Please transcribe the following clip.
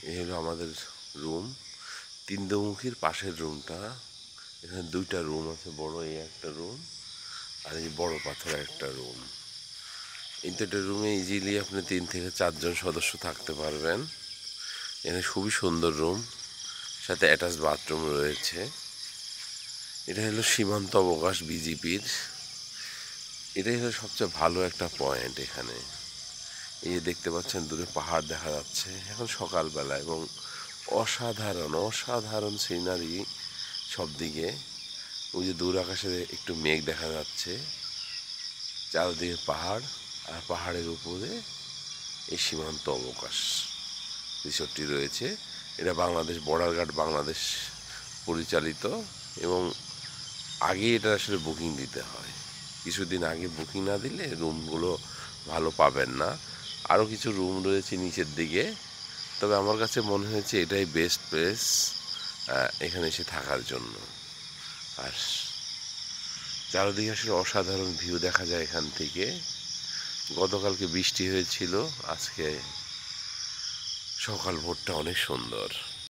এই হলো আমাদের রুম। তিনমুখীর পাশের রুমটা। এখানে দুইটা রুম আছে, বড় এই একটা রুম আর এই বড় পাথরের একটা রুম। এই দুটো রুমে ইজিলি আপনি 3 থেকে 4 জন সদস্য থাকতে পারবেন। এখানে খুবই সুন্দর রুম, সাথে অ্যাটাচ বাথরুম রয়েছে। এটা হলো সীমান্ত অবকাশ বিজিপির। এটাই হলো সবচেয়ে ভালো একটা পয়েন্ট এখানে। এই যে দেখতে পাচ্ছেন দূরে পাহাড় দেখা যাচ্ছে এখন সকালবেলা, এবং অসাধারণ অসাধারণ সিনারি সবদিকে। ওই যে দূর আকাশে একটু মেঘ দেখা যাচ্ছে, চারদিকে পাহাড়, আর পাহাড়ের উপরে এই সীমান্ত অবকাশ রিসোর্টটি রয়েছে। এটা বাংলাদেশ বর্ডার গার্ড বাংলাদেশ পরিচালিত, এবং আগে এটা আসলে বুকিং দিতে হয়। কিছুদিন আগে বুকিং না দিলে রুমগুলো ভালো পাবেন না। আরও কিছু রুম রয়েছে নিচের দিকে, তবে আমার কাছে মনে হয়েছে এটাই বেস্ট প্লেস এখানে এসে থাকার জন্য। আর চারদিকে আসলে অসাধারণ ভিউ দেখা যায় এখান থেকে। গতকালকে বৃষ্টি হয়েছিল, আজকে সকাল ভোরটা অনেক সুন্দর।